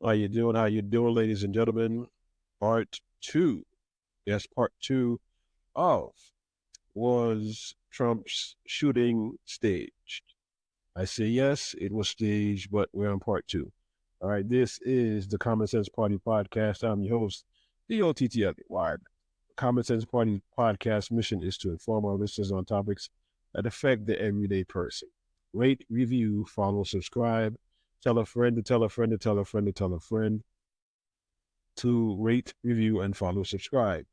How you doing? How you doing, ladies and gentlemen? Part two. Yes, part two of was Trump's shooting staged? I say yes, it was staged, but we're on part two. All right, this is the Common Sense Party podcast. I'm your host, the OTTL. Why? Common Sense Party podcast mission is to inform our listeners on topics that affect the everyday person. Rate, review, follow, subscribe. Tell a friend to tell a friend to tell a friend to tell a friend to rate, review, and follow, subscribe.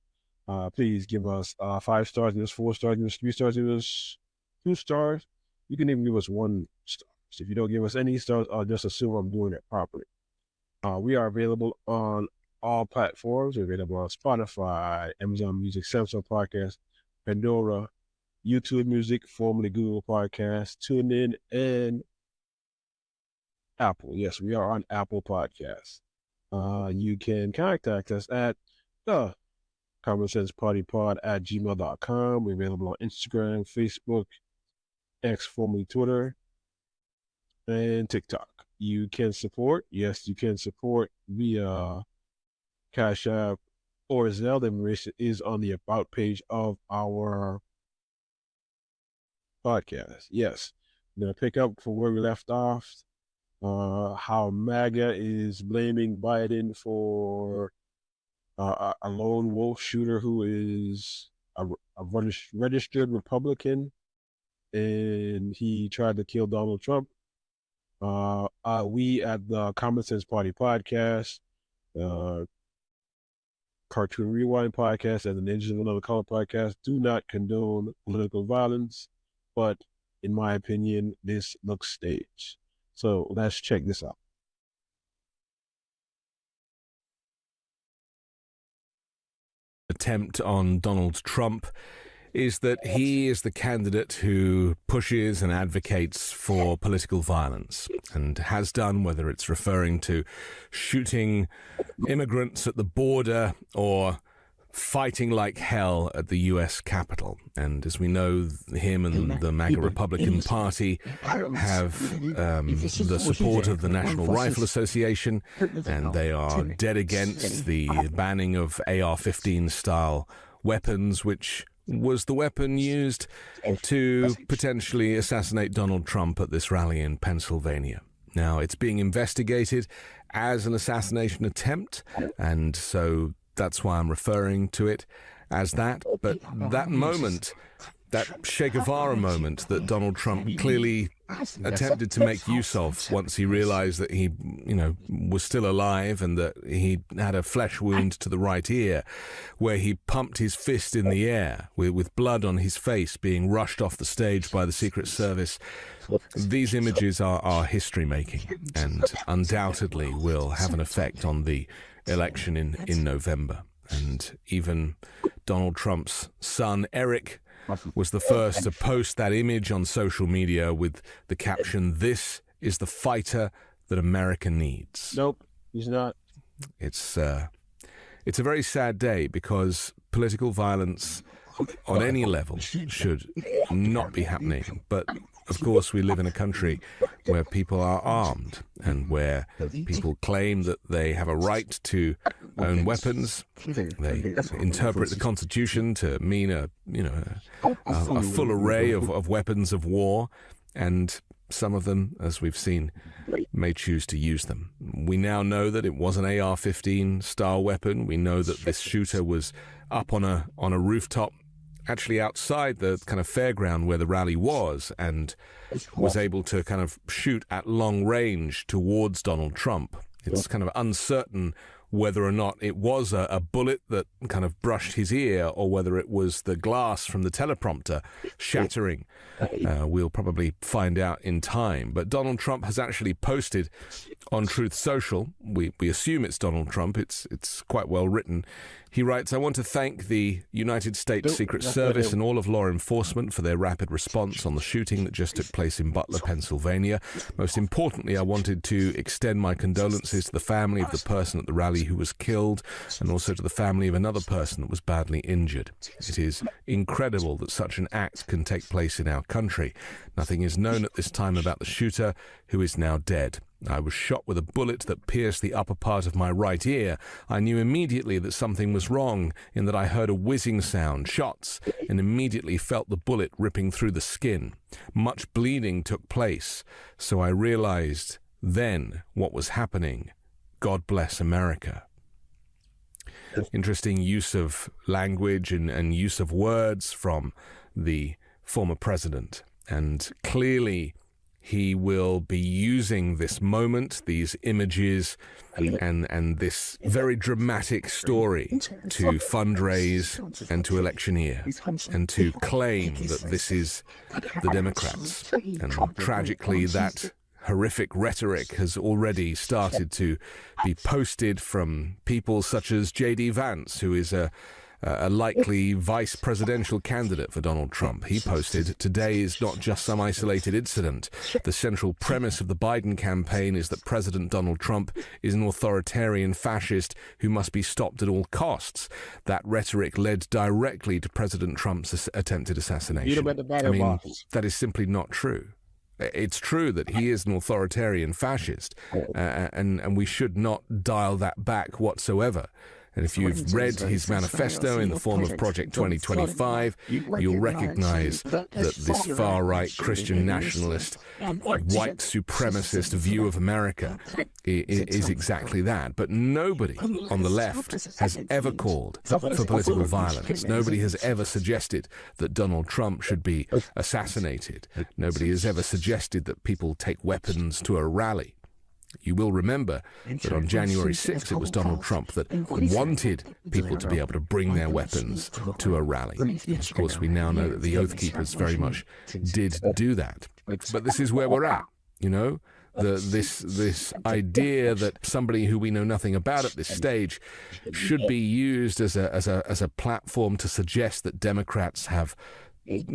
Please give us 5 stars, give us 4 stars, give us 3 stars, give us 2 stars. You can even give us 1 star. So if you don't give us any stars, I'll just assume I'm doing it properly. We are available on all platforms. We're available on Spotify, Amazon Music, Samsung Podcast, Pandora, YouTube Music, formerly Google Podcast, TuneIn, and Apple. Yes, we are on Apple Podcasts. You can contact us at the Common Sense Party Pod at gmail.com. We're available on Instagram, Facebook, X, formerly Twitter, and TikTok. You can support. Yes, you can support via Cash App or Zelle. The information is on the About page of our podcast. Yes, I'm going to pick up from where we left off. How Maga is blaming Biden for a lone wolf shooter who is a registered Republican, and he tried to kill Donald Trump. We at the Common Sense Party podcast, Cartoon Rewind podcast, and the Ninjas of Another Color podcast do not condone political violence, but in my opinion, this looks staged. So let's check this out. Attempt on Donald Trump is that he is the candidate who pushes and advocates for political violence and has done, whether it's referring to shooting immigrants at the border or fighting like hell at the U.S. Capitol. And as we know, him and the Maga Republican Party have the support of the National Rifle Association, and they are dead against the banning of AR-15 style weapons, which was the weapon used to potentially assassinate Donald Trump at this rally in Pennsylvania. Now, it's being investigated as an assassination attempt, and so that's why I'm referring to it as that. But that moment, that Che Guevara moment that Donald Trump clearly attempted to make use of once he realized that he, was still alive and that he had a flesh wound to the right ear, where he pumped his fist in the air with blood on his face, being rushed off the stage by the Secret Service. These images are history-making and undoubtedly will have an effect on the election in November. And even Donald Trump's son, Eric, was the first to post that image on social media with the caption, "This is the fighter that America needs." Nope, he's not. It's a very sad day because political violence on any level should not be happening. But of course, we live in a country where people are armed and where people claim that they have a right to own weapons. They interpret the Constitution to mean a full array of weapons of war, and some of them, as we've seen, may choose to use them. We now know that it was an AR-15 style weapon. We know that this shooter was up on a rooftop, actually outside the kind of fairground where the rally was, and was able to kind of shoot at long range towards Donald Trump. It's kind of uncertain whether or not it was a bullet that kind of brushed his ear or whether it was the glass from the teleprompter shattering. We'll probably find out in time. But Donald Trump has actually posted on Truth Social. We assume it's Donald Trump. It's quite well written. He writes, "I want to thank the United States Secret Service and all of law enforcement for their rapid response on the shooting that just took place in Butler, Pennsylvania. Most importantly, I wanted to extend my condolences to the family of the person at the rally who was killed, and also to the family of another person that was badly injured. It is incredible that such an act can take place in our country. Nothing is known at this time about the shooter, who is now dead. I was shot with a bullet that pierced the upper part of my right ear. I knew immediately that something was wrong, in that I heard a whizzing sound, shots, and immediately felt the bullet ripping through the skin. Much bleeding took place, so I realized then what was happening. God bless America. Interesting use of language and use of words from the former president. And clearly he will be using this moment, these images, and this very dramatic story to fundraise and to electioneer and to claim that this is the Democrats. And tragically, that horrific rhetoric has already started to be posted from people such as J.D. Vance, who is a likely vice presidential candidate for Donald Trump. He posted, "Today is not just some isolated incident. The central premise of the Biden campaign is that President Donald Trump is an authoritarian fascist who must be stopped at all costs." That rhetoric led directly to President Trump's attempted assassination. I mean, that is simply not true. It's true that he is an authoritarian fascist, and we should not dial that back whatsoever. And if you've read his manifesto in the form of Project 2025, you'll recognize that this far-right Christian nationalist, white supremacist view of America is exactly that. But nobody on the left has ever called for political violence. Nobody has ever suggested that Donald Trump should be assassinated. Nobody has ever suggested that people take weapons to a rally. You will remember that on January 6th, it was Donald Trump that wanted people to be able to bring their weapons to a rally. Of course, we now know that the Oath Keepers very much did do that. But this is where we're at, you know? This idea that somebody who we know nothing about at this stage should be used as a platform to suggest that Democrats have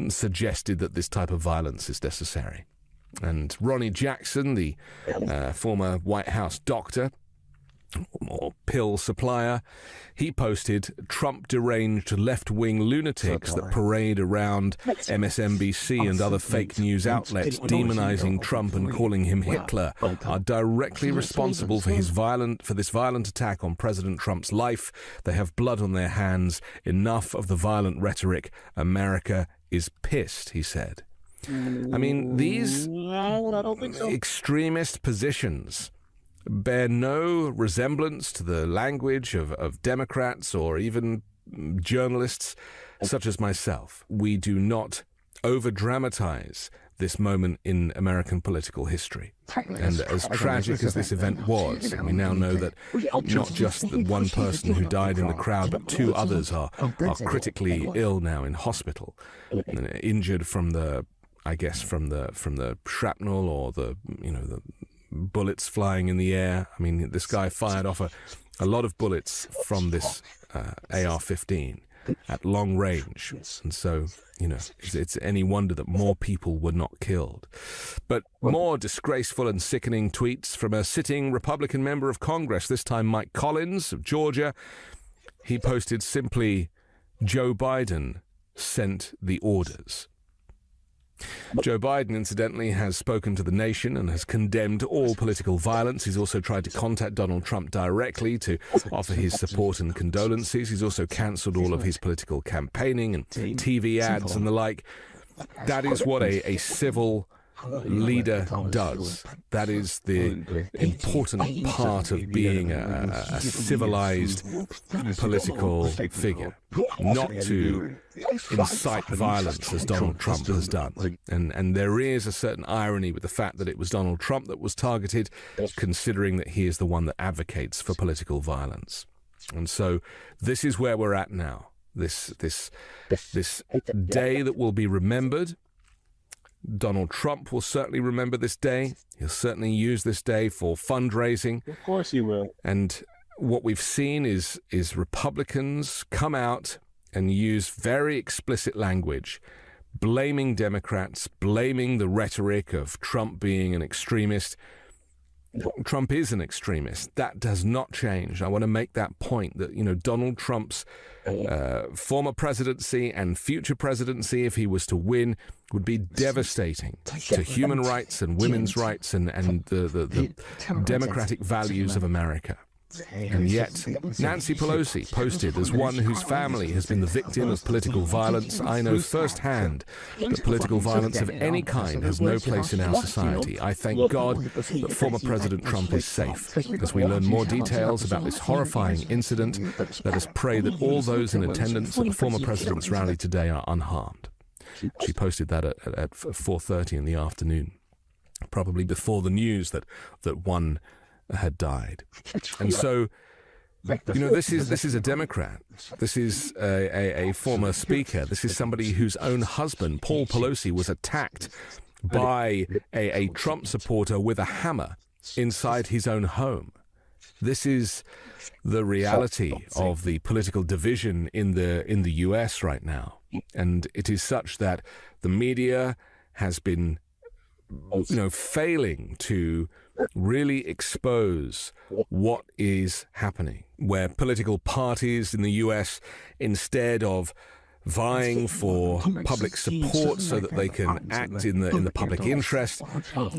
suggested that this type of violence is necessary. And Ronnie Jackson, the former White House doctor or pill supplier, he posted, "Trump deranged left-wing lunatics that parade around MSNBC and other fake news outlets demonizing Trump and calling him Hitler are directly responsible for this violent attack on President Trump's life. They have blood on their hands. Enough of the violent rhetoric. America is pissed," he said. I mean, these extremist positions bear no resemblance to the language of Democrats or even journalists such as myself. We do not over-dramatize this moment in American political history. And as tragic as this event was, we now know that not just the one person who died in the crowd, but two others are critically ill now in hospital, injured from the shrapnel or the bullets flying in the air. I mean, this guy fired off a lot of bullets from this AR-15 at long range. And so, it's any wonder that more people were not killed. But more disgraceful and sickening tweets from a sitting Republican member of Congress, this time Mike Collins of Georgia. He posted simply, "Joe Biden sent the orders." Joe Biden, incidentally, has spoken to the nation and has condemned all political violence. He's also tried to contact Donald Trump directly to offer his support and condolences. He's also cancelled all of his political campaigning and TV ads and the like. That is what a civil leader does. That is the important part of being a civilized political figure, not to incite violence as Donald Trump has done. And there is a certain irony with the fact that it was Donald Trump that was targeted, considering that he is the one that advocates for political violence. And so this is where we're at now. This day that will be remembered. Donald Trump will certainly remember this day. He'll certainly use this day for fundraising. Of course he will. And what we've seen is Republicans come out and use very explicit language, blaming Democrats, blaming the rhetoric of Trump being an extremist. Trump is an extremist. That does not change. I want to make that point that, Donald Trump's former presidency and future presidency, if he was to win, would be devastating to human rights and women's rights and the democratic values of America. And yet, Nancy Pelosi posted, as one whose family has been the victim of political violence, I know firsthand that political violence of any kind has no place in our society. I thank God that former President Trump is safe. As we learn more details about this horrifying incident, let us pray that all those in attendance at the former president's rally today are unharmed. She posted that at 4:30 in the afternoon, probably before the news that one had died. And so, this is a Democrat. This is a former speaker. This is somebody whose own husband, Paul Pelosi, was attacked by a Trump supporter with a hammer inside his own home. This is the reality of the political division in the U.S. right now. And it is such that the media has been failing to really expose what is happening, where political parties in the U.S., instead of vying for public support so that they can act in the public interest,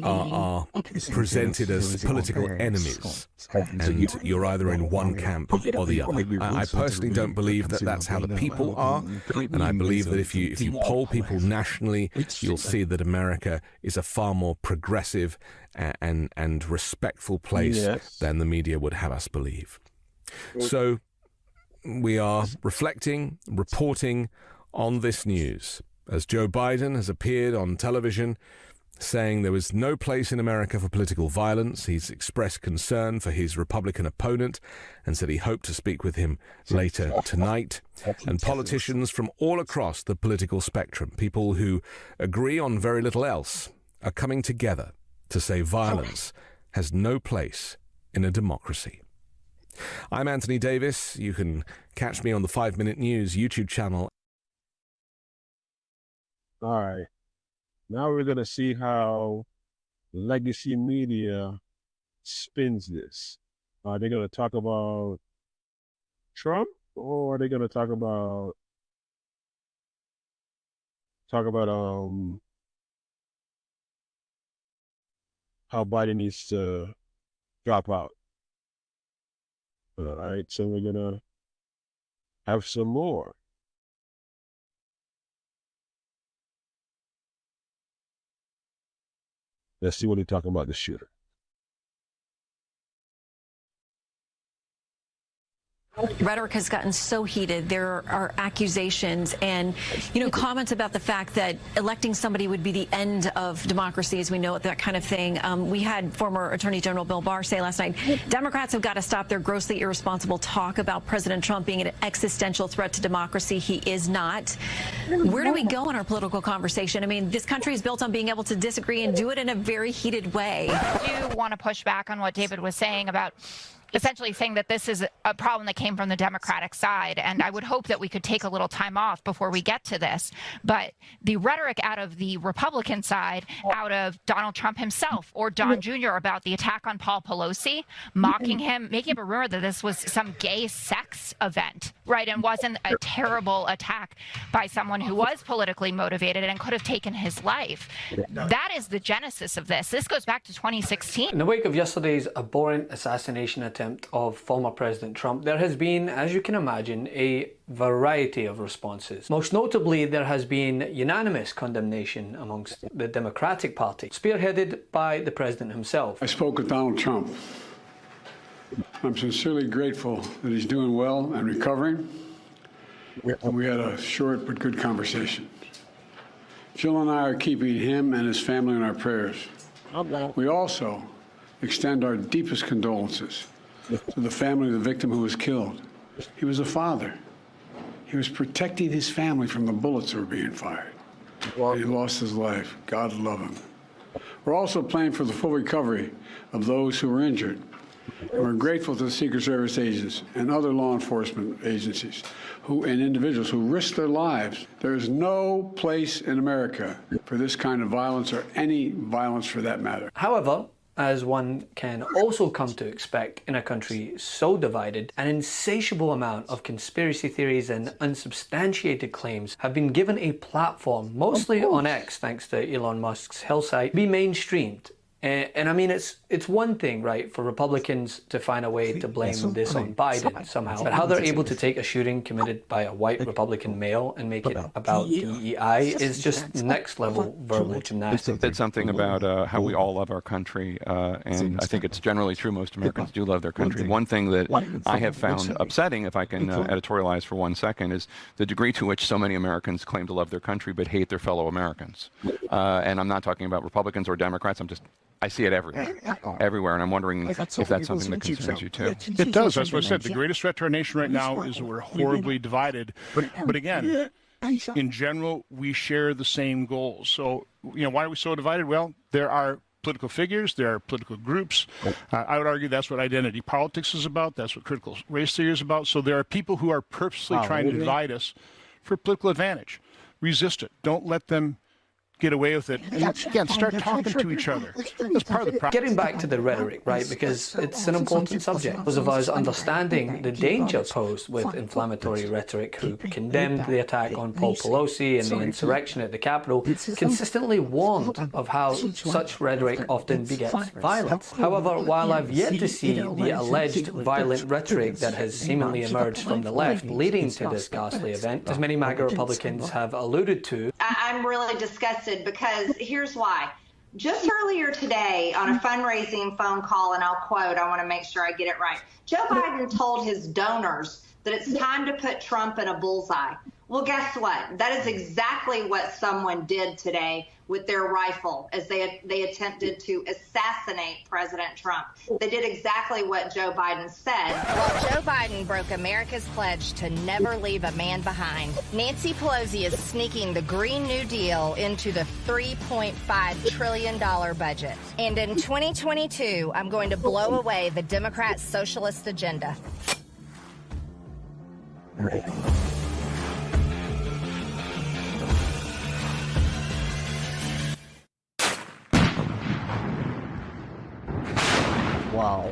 are presented as political enemies. And you're either in one camp or the other. I personally don't believe that that's how the people are. And I believe that if you poll people nationally, you'll see that America is a far more progressive and respectful place than the media would have us believe. So we are reflecting, reporting on this news, as Joe Biden has appeared on television saying there was no place in America for political violence. He's expressed concern for his Republican opponent and said he hoped to speak with him later tonight. And politicians from all across the political spectrum, people who agree on very little else, are coming together to say violence has no place in a democracy. I'm Anthony Davis. You can catch me on the 5 Minute News YouTube channel. All right. Now we're going to see how legacy media spins this. Are they going to talk about Trump, or are they going to talk about how Biden needs to drop out? All right, so we're going to have some more. Let's see what he's talking about, the shooter. Rhetoric has gotten so heated. There are accusations and, comments about the fact that electing somebody would be the end of democracy as we know it, that kind of thing. We had former Attorney General Bill Barr say last night, Democrats have got to stop their grossly irresponsible talk about President Trump being an existential threat to democracy. He is not. Where do we go in our political conversation? I mean, this country is built on being able to disagree and do it in a very heated way. I do want to push back on what David was saying about essentially saying that this is a problem that came from the Democratic side. And I would hope that we could take a little time off before we get to this. But the rhetoric out of the Republican side, out of Donald Trump himself or Don Jr. about the attack on Paul Pelosi, mocking him, making up a rumor that this was some gay sex event, right? And wasn't a terrible attack by someone who was politically motivated and could have taken his life. That is the genesis of this. This goes back to 2016. In the wake of yesterday's abhorrent assassination attempt of former President Trump, there has been, as you can imagine, a variety of responses. Most notably, there has been unanimous condemnation amongst the Democratic Party, spearheaded by the President himself. I spoke with Donald Trump. I'm sincerely grateful that he's doing well and recovering, and we had a short but good conversation. Jill and I are keeping him and his family in our prayers. We also extend our deepest condolences to the family of the victim who was killed. He was a father. He was protecting his family from the bullets that were being fired. He lost his life. God love him. We're also praying for the full recovery of those who were injured. And we're grateful to the Secret Service agents and other law enforcement agencies and individuals who risked their lives. There is no place in America for this kind of violence, or any violence for that matter. However, as one can also come to expect in a country so divided, an insatiable amount of conspiracy theories and unsubstantiated claims have been given a platform, mostly on X, thanks to Elon Musk's Hill site, be mainstreamed. And I mean, it's one thing, right, for Republicans to find a way to blame this on Biden somehow, but how they're able to take a shooting committed by a white Republican male and make it about DEI is just next level verbal gymnastics. Said something about how we all love our country, and I think it's generally true. Most Americans do love their country. One thing that I have found upsetting, if I can editorialize for 1 second, is the degree to which so many Americans claim to love their country but hate their fellow Americans. And I'm not talking about Republicans or Democrats. I see it everywhere, and I'm wondering if that's something that concerns you too. It does. That's what I said. The greatest threat to our nation right now is that we're horribly divided. But again, in general, we share the same goals. So, why are we so divided? Well, there are political figures, there are political groups. I would argue that's what identity politics is about. That's what critical race theory is about. So there are people who are purposely trying to divide us for political advantage. Resist it. Don't let them get away with it. And again, start talking to each other. That's part of the problem. Getting back to the rhetoric, right, because it's an important subject. Those of us understanding the danger posed with inflammatory rhetoric who condemned the attack on Paul Pelosi and the insurrection at the Capitol consistently warned of how such rhetoric often begets violence. However, while I've yet to see the alleged violent rhetoric that has seemingly emerged from the left leading to this ghastly event, as many MAGA Republicans have alluded to, I'm really disgusted because here's why. Just earlier today on a fundraising phone call, and I'll quote, I want to make sure I get it right. Joe Biden told his donors that it's time to put Trump in a bullseye. Well, guess what? That is exactly what someone did today with their rifle as they attempted to assassinate President Trump. They did exactly what Joe Biden said. Well, Joe Biden broke America's pledge to never leave a man behind. Nancy Pelosi is sneaking the Green New Deal into the $3.5 trillion budget. And in 2022, I'm going to blow away the Democrat socialist agenda. Wow.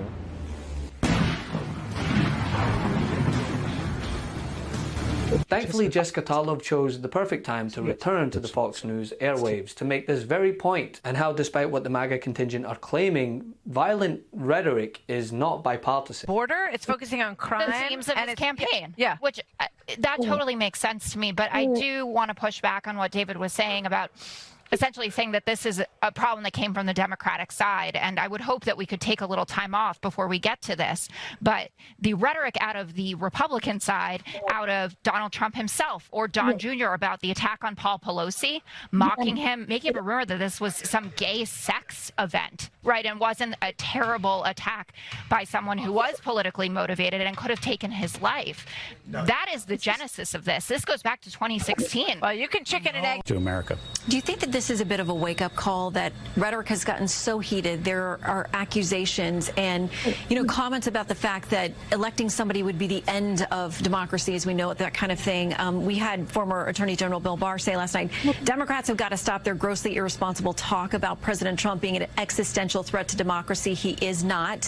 Thankfully, Jessica Tarlov chose the perfect time to return to the Fox News airwaves to make this very point, and how, despite what the MAGA contingent are claiming, violent rhetoric is not bipartisan. Border, it's focusing on crime. The themes of his campaign. Yeah. Which, that totally makes sense to me, but I do want to push back on what David was saying about essentially saying that this is a problem that came from the Democratic side. And I would hope that we could take a little time off before we get to this. But the rhetoric out of the Republican side, out of Donald Trump himself or Don Jr. about the attack on Paul Pelosi, mocking him, making a rumor that this was some gay sex event, right? And wasn't a terrible attack by someone who was politically motivated and could have taken his life. That is the genesis of this. This goes back to 2016. Well, you can chicken and egg to America. Do you think that this is a bit of a wake-up call, that rhetoric has gotten so heated? There are accusations and, comments about the fact that electing somebody would be the end of democracy as we know it, that kind of thing. We had former Attorney General Bill Barr say last night, Democrats have got to stop their grossly irresponsible talk about President Trump being an existential threat to democracy. He is not.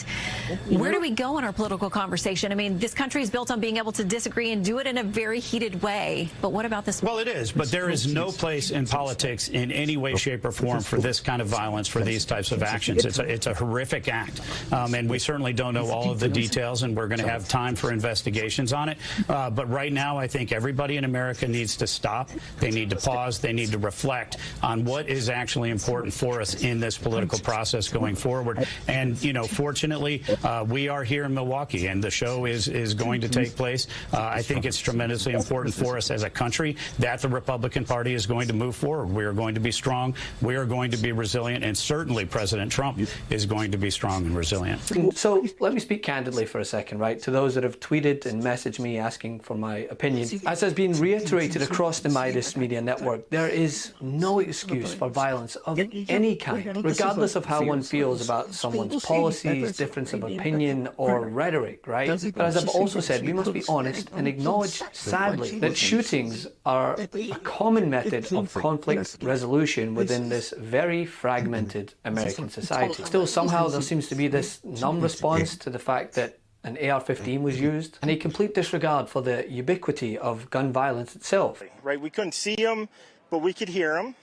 Where do we go in our political conversation? I mean, this country is built on being able to disagree and do it in a very heated way. But what about this? Well, it is, but there is no place in politics in any way, shape, or form for this kind of violence, for these types of actions. It's a horrific act, and we certainly don't know all of the details, and we're going to have time for investigations on it. But right now, I think everybody in America needs to stop. They need to pause. They need to reflect on what is actually important for us in this political process going forward. And, fortunately, we are here in Milwaukee, and the show is going to take place. I think it's tremendously important for us as a country that the Republican Party is going to move forward. We are going to be strong. We are going to be resilient, and certainly President Trump is going to be strong and resilient. So let me speak candidly for a second, right, to those that have tweeted and messaged me asking for my opinion. As has been reiterated across the Midas Media Network, there is no excuse for violence of any kind, regardless of how one feels about someone's policies, difference of opinion, or rhetoric, right? But as I've also said, we must be honest and acknowledge, sadly, that shootings are a common method of conflict resolution within this very fragmented American society. Still, somehow there seems to be this numb response to the fact that an AR-15 was used, and a complete disregard for the ubiquity of gun violence itself. Right, we couldn't see them, but we could hear them.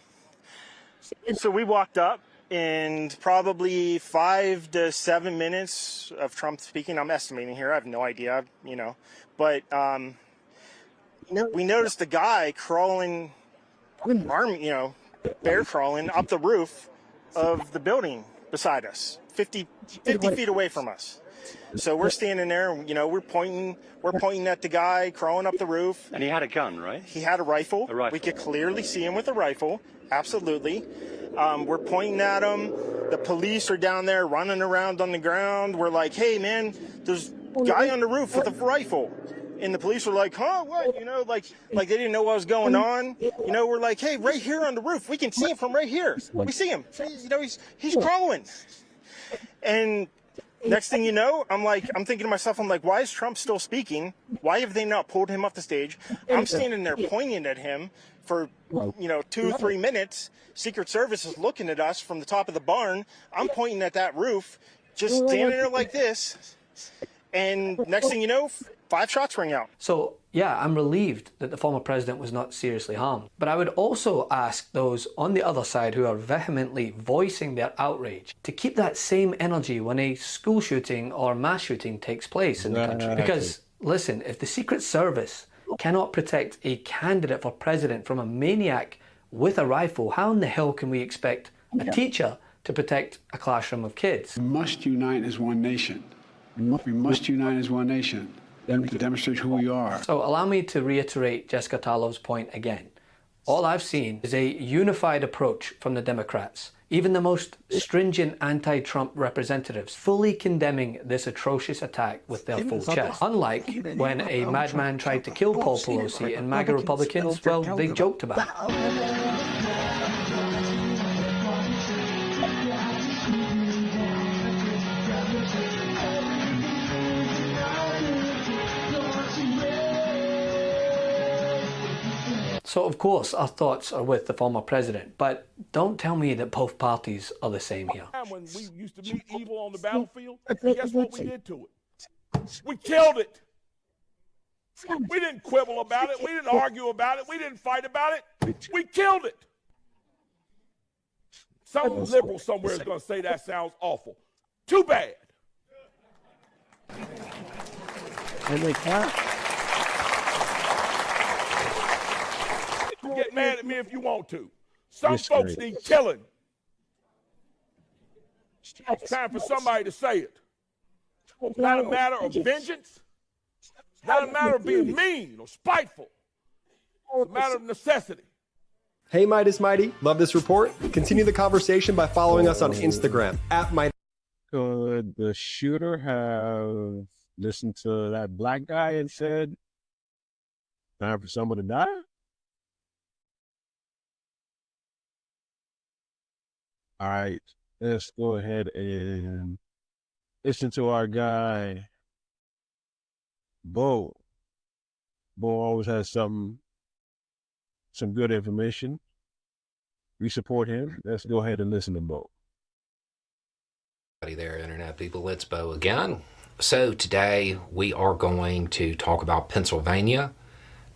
So we walked up, and probably 5 to 7 minutes of Trump speaking, I'm estimating here, I have no idea, but we noticed a guy crawling, bear crawling up the roof of the building beside us, 50 feet away from us. So we're standing there, we're pointing at the guy crawling up the roof. And he had a gun, right? He had a rifle. A rifle. We could clearly see him with a rifle, absolutely. We're pointing at him. The police are down there running around on the ground. We're like, hey, man, there's a guy on the roof with a rifle. And the police were like, huh, what? Like they didn't know what was going on. We're like, hey, right here on the roof. We can see him from right here. We see him. He's crawling. And next thing you know, I'm thinking to myself, why is Trump still speaking? Why have they not pulled him off the stage? I'm standing there pointing at him for, 2-3 minutes. Secret Service is looking at us from the top of the barn. I'm pointing at that roof, just standing there like this. And next thing you know, 5 shots ring out. So, yeah, I'm relieved that the former president was not seriously harmed. But I would also ask those on the other side who are vehemently voicing their outrage to keep that same energy when a school shooting or mass shooting takes place in the country. Because, listen, if the Secret Service cannot protect a candidate for president from a maniac with a rifle, how in the hell can we expect a teacher to protect a classroom of kids? We must unite as one nation. We must unite as one nation to demonstrate who we are. So allow me to reiterate Jessica Tarlow's point again. All I've seen is a unified approach from the Democrats, even the most stringent anti-Trump representatives fully condemning this atrocious attack with their full chest. Unlike when a madman tried to kill Paul Pelosi and MAGA Republicans, well, they joked about it. So, of course, our thoughts are with the former president, but don't tell me that both parties are the same here. When we used to meet evil on the battlefield, guess what we did to it? We killed it. We didn't quibble about it. We didn't argue about it. We didn't fight about it. We killed it. Some liberal somewhere is going to say that sounds awful. Too bad. And they can't. Get mad at me if you want to. Some folks need killing. It's time for somebody to say it. It's not a matter of vengeance. It's not a matter of being mean or spiteful. It's a matter of necessity. Hey, Midas Mighty. Love this report? Continue the conversation by following us on Instagram @Midas. Could the shooter have listened to that black guy and said, time for someone to die? All right, let's go ahead and listen to our guy, Bo. Bo always has some good information. We support him. Let's go ahead and listen to Bo. Howdy there, Internet people. It's Bo again. So today we are going to talk about Pennsylvania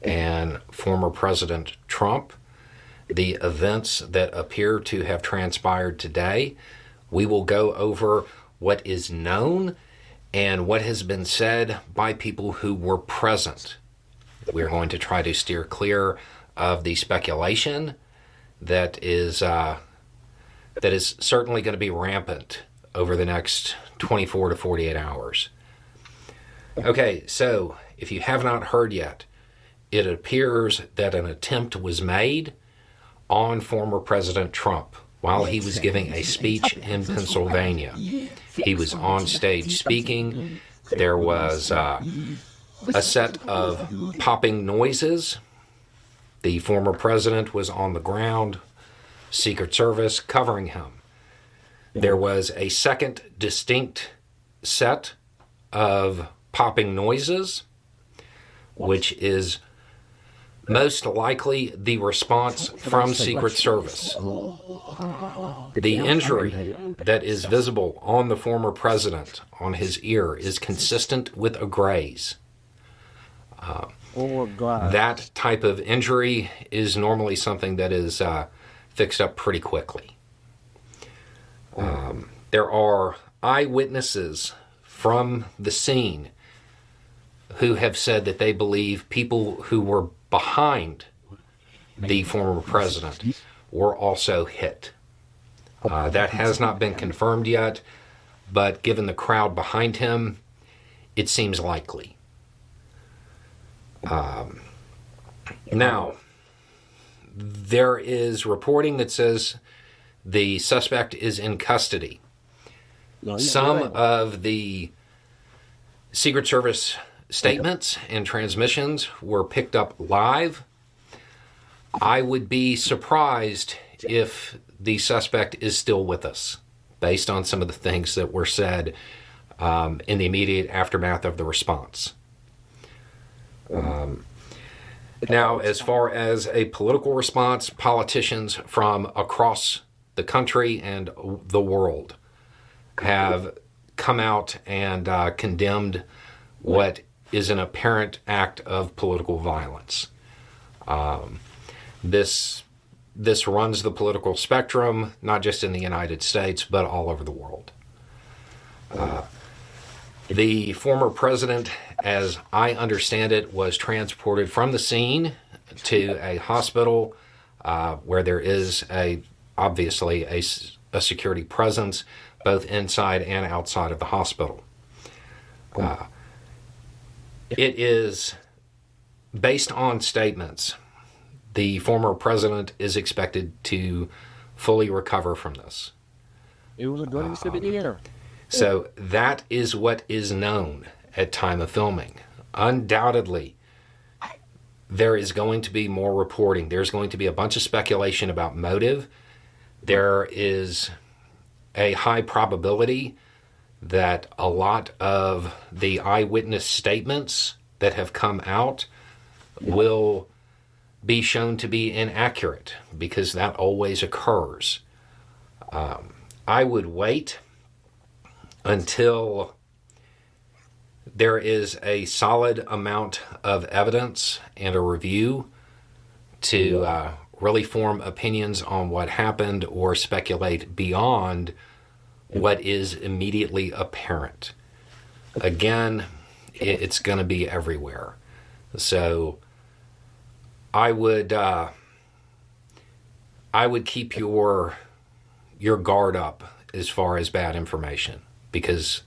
and former President Trump. The events that appear to have transpired today. We will go over what is known and what has been said by people who were present. We're going to try to steer clear of the speculation that is certainly going to be rampant over the next 24 to 48 hours. Okay, so if you have not heard yet, it appears that an attempt was made on former President Trump while he was giving a speech in Pennsylvania. He was on stage speaking. There was a set of popping noises. The former president was on the ground, Secret Service covering him. There was a second distinct set of popping noises, which is most likely the response from Secret Service. The injury that is visible on the former president, on his ear, is consistent with a graze. That type of injury is normally something that is fixed up pretty quickly. There are eyewitnesses from the scene who have said that they believe people who were behind the former president were also hit. That has not been confirmed yet, but given the crowd behind him, it seems likely. Now, there is reporting that says the suspect is in custody. Some of the Secret Service statements and transmissions were picked up live. I would be surprised if the suspect is still with us, based on some of the things that were said in the immediate aftermath of the response. Now, as far as a political response, politicians from across the country and the world have come out and condemned what is an apparent act of political violence. This runs the political spectrum, not just in the United States, but all over the world. The former president, as I understand it, was transported from the scene to a hospital where there is obviously a security presence both inside and outside of the hospital. It is based on statements. The former president is expected to fully recover from this. It was a good exhibit here. So that is what is known at time of filming. Undoubtedly, there is going to be more reporting. There's going to be a bunch of speculation about motive. There is a high probability that a lot of the eyewitness statements that have come out will be shown to be inaccurate, because that always occurs. I would wait until there is a solid amount of evidence and a review to really form opinions on what happened or speculate beyond what is immediately apparent. Again, it's going to be everywhere. So I would keep your guard up as far as bad information, because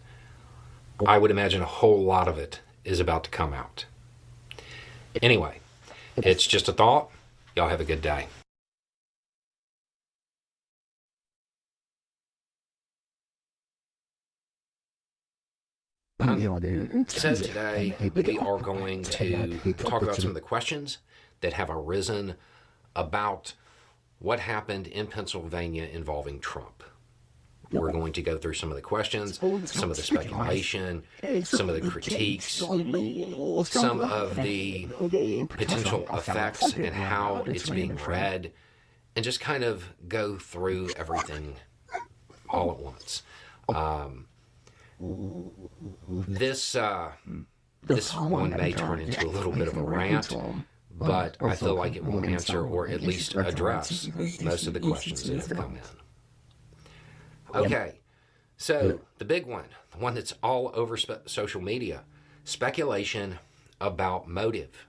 I would imagine a whole lot of it is about to come out. Anyway, it's just a thought. Y'all have a good day. So today we are going to talk about some of the questions that have arisen about what happened in Pennsylvania involving Trump. We're going to go through some of the questions, some of the speculation, some of the critiques, some of the potential effects and how it's being read, and just kind of go through everything all at once. This one may turn into a little bit of a rant, but I feel like it will answer or at least address most of the questions that have come in. Okay, so the big one, the one that's all over social media, speculation about motive.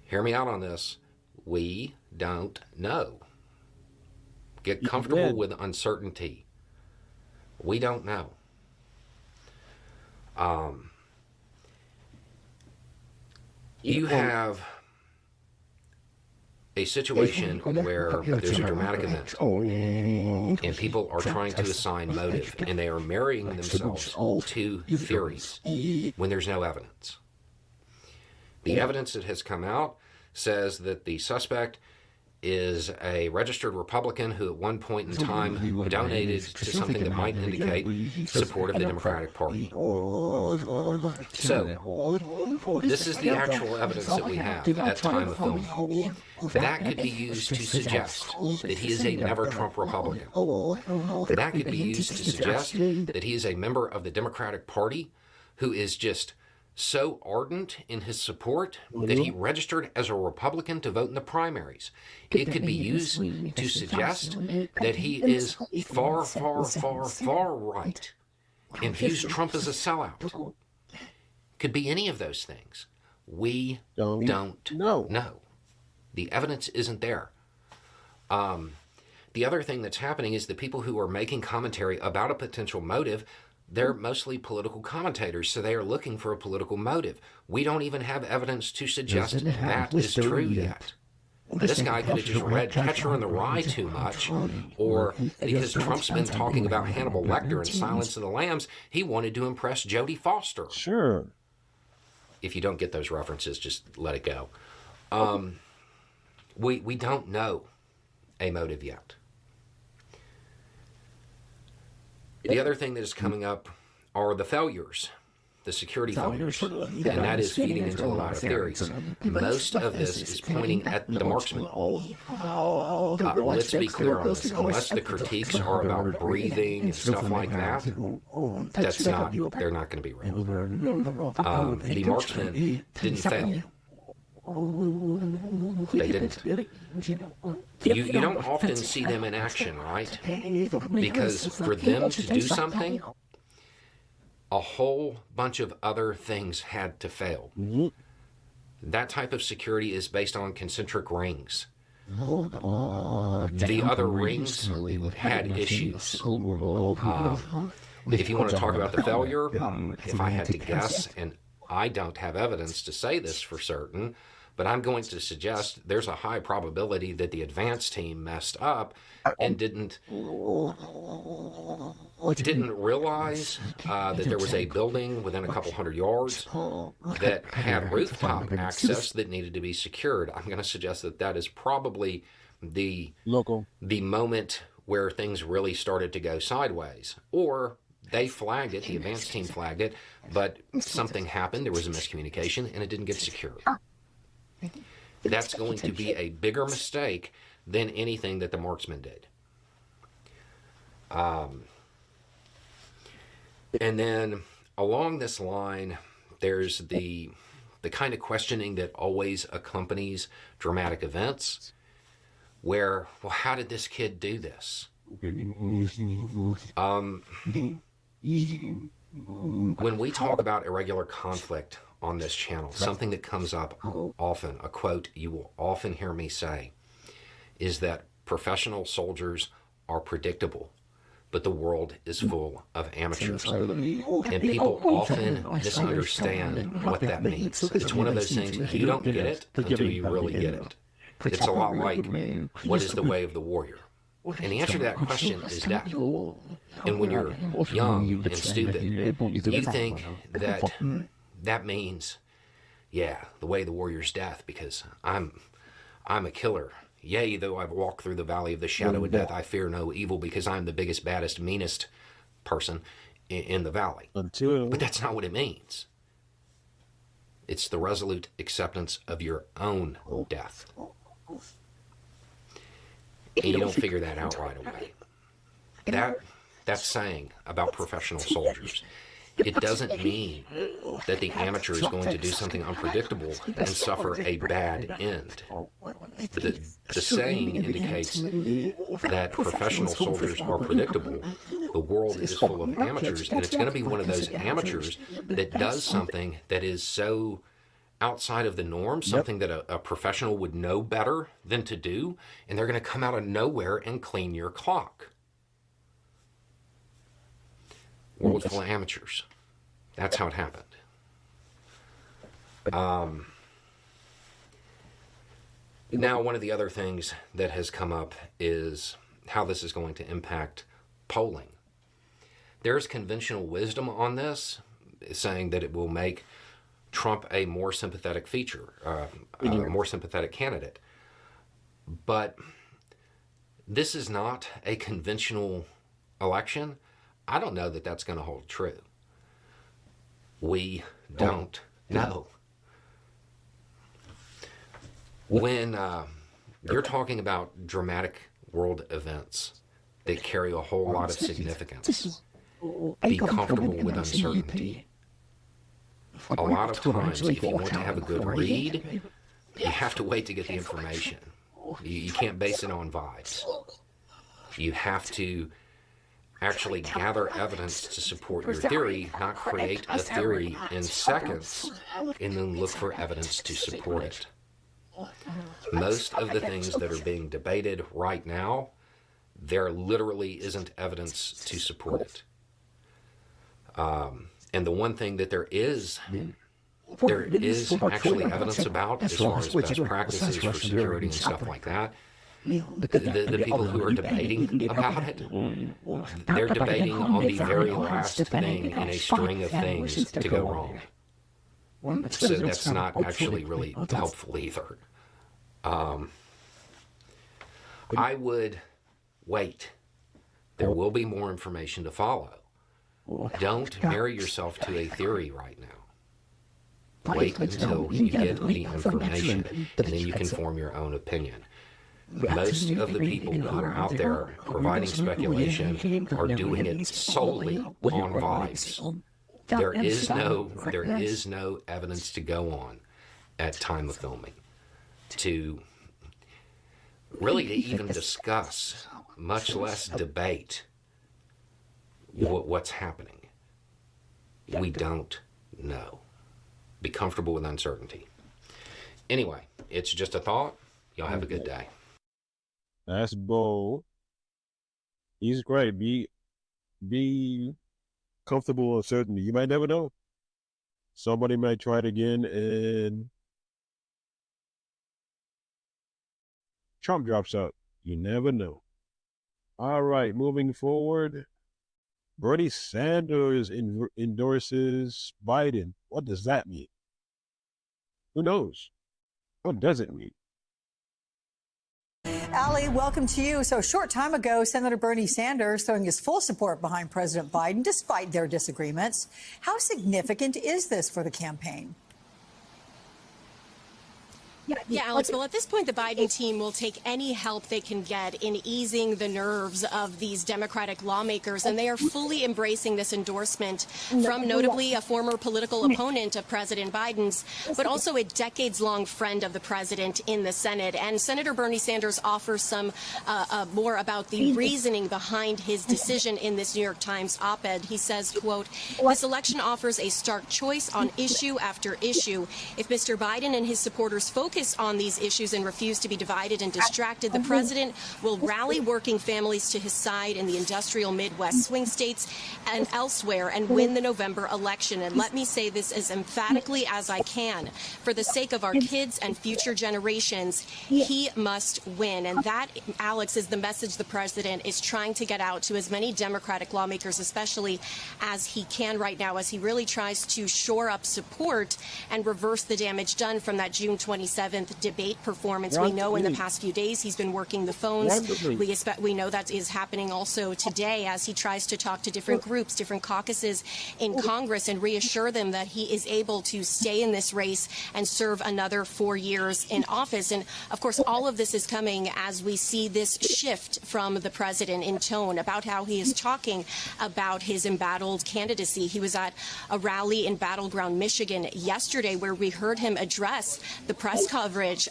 Hear me out on this. We don't know. Get comfortable with uncertainty. We don't know. You have a situation where there's a dramatic event and people are trying to assign motive, and they are marrying themselves to theories when there's no evidence. The evidence that has come out says that the suspect is a registered Republican who at one point in time donated to something that might indicate support of the Democratic Party. So, this is the actual evidence that we have at time of filming. That could be used to suggest that he is a never-Trump Republican. That could be used to suggest that he is a member of the Democratic Party who is just so ardent in his support that he registered as a Republican to vote in the primaries. It could be used to suggest that he is far, far, far, far right and views Trump as a sellout. Could be any of those things. We don't know. The evidence isn't there. The other thing that's happening is the people who are making commentary about a potential motive, they're mostly political commentators, so they are looking for a political motive. We don't even have evidence to suggest that is true yet. This guy could have just read Catcher in the Rye too much, or because Trump's been talking about Hannibal Lecter and Silence of the Lambs, he wanted to impress Jodie Foster. Sure. If you don't get those references, just let it go. We don't know a motive yet. The other thing that is coming up are the failures, the security failures, and that is feeding into a lot of theories. Most of this is pointing at the marksman. Let's be clear on this. Unless the critiques are about breathing and stuff like that, they're not going to be real. The marksman didn't fail. They didn't. You don't often see them in action, right? Because for them to do something, a whole bunch of other things had to fail. That type of security is based on concentric rings. The other rings had issues. If you want to talk about the failure, if I had to guess, and I don't have evidence to say this for certain, but I'm going to suggest there's a high probability that the advance team messed up and didn't realize that there was a building within a couple hundred yards that had rooftop access that needed to be secured. I'm going to suggest that that is probably the moment where things really started to go sideways. Or they flagged it, the advance team flagged it, but something happened, there was a miscommunication, and it didn't get secured. That's going to be a bigger mistake than anything that the marksman did. And then along this line, there's the kind of questioning that always accompanies dramatic events, where, well, how did this kid do this? When we talk about irregular conflict on this channel, something that comes up often, a quote you will often hear me say, is that professional soldiers are predictable, but the world is full of amateurs. And people often misunderstand what that means. It's one of those things, you don't get it until you really get it. It's a lot like, what is the way of the warrior? And the answer to that question is death. And when you're young and stupid, you think that that means, yeah, the way of the warrior's death, because I'm a killer. Yea, though I've walked through the valley of the shadow of death, I fear no evil, because I'm the biggest, baddest, meanest person in the valley. But that's not what it means. It's the resolute acceptance of your own death. And you don't figure that out right away. That's saying about professional soldiers. It doesn't mean that the amateur is going to do something unpredictable and suffer a bad end. The saying indicates that professional soldiers are predictable. The world is full of amateurs, and it's going to be one of those amateurs that does something that is so outside of the norm, something that a professional would know better than to do, and they're going to come out of nowhere and clean your clock. World full of amateurs. That's how it happened. Now, one of the other things that has come up is how this is going to impact polling. There's conventional wisdom on this, saying that it will make Trump a more sympathetic more sympathetic candidate. But this is not a conventional election. I don't know that that's going to hold true. We don't know. When you're talking about dramatic world events that carry a whole lot of significance, be comfortable with uncertainty. A lot of times, if you want to have a good read, you have to wait to get the information. You can't base it on vibes. You have to actually gather evidence to support your theory, not create a theory in seconds and then look for evidence to support it. Most of the things that are being debated right now, there literally isn't evidence to support it. And the one thing that there is actually evidence about, as far as best practices for security and stuff like that, the people who are debating about it, they're debating on the very last thing in a string of things to go wrong. So that's not actually really helpful either. I would wait. There will be more information to follow. Don't marry yourself to a theory right now. Wait until you get the information, and then you can form your own opinion. Most of the people who are out there providing speculation are doing it solely on vibes. There is no evidence to go on at time of filming to even discuss, much less debate, what's happening. We don't know. Be comfortable with uncertainty. Anyway, it's just a thought. Y'all have a good day. That's Bo. He's great. Be comfortable with uncertainty. You might never know. Somebody might try it again and Trump drops out. You never know. All right, moving forward. Bernie Sanders endorses Biden. What does that mean? Who knows? What does it mean? Ali, welcome to you. So a short time ago, Senator Bernie Sanders throwing his full support behind President Biden, despite their disagreements. How significant is this for the campaign? Yeah, Alex, well, at this point, the Biden team will take any help they can get in easing the nerves of these Democratic lawmakers, and they are fully embracing this endorsement from notably a former political opponent of President Biden's, but also a decades-long friend of the president in the Senate. And Senator Bernie Sanders offers some more about the reasoning behind his decision in this New York Times op-ed. He says, quote, "This election offers a stark choice on issue after issue. If Mr. Biden and his supporters focus on these issues and refuse to be divided and distracted, the president will rally working families to his side in the industrial Midwest swing states and elsewhere and win the November election. And let me say this as emphatically as I can. For the sake of our kids and future generations, he must win." And that, Alex, is the message the president is trying to get out to as many Democratic lawmakers, especially as he can right now, as he really tries to shore up support and reverse the damage done from that June 27th debate performance. We know in the past few days he's been working the phones. We know that is happening also today as he tries to talk to different groups, different caucuses in Congress, and reassure them that he is able to stay in this race and serve another 4 years in office. And of course, all of this is coming as we see this shift from the president in tone about how he is talking about his embattled candidacy. He was at a rally in Battleground, Michigan yesterday where we heard him address the press coverage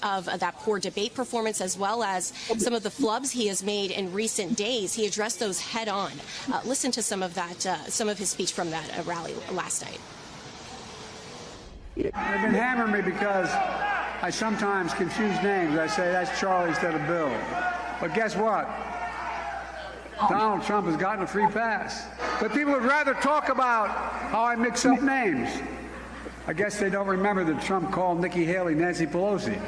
of that poor debate performance, as well as some of the flubs he has made in recent days. He addressed those head on. Listen to some of that, some of his speech from that rally last night. They've been hammering me because I sometimes confuse names. I say that's Charlie instead of Bill. But guess what? Donald Trump has gotten a free pass. But people would rather talk about how I mix up names. I guess they don't remember that Trump called Nikki Haley Nancy Pelosi.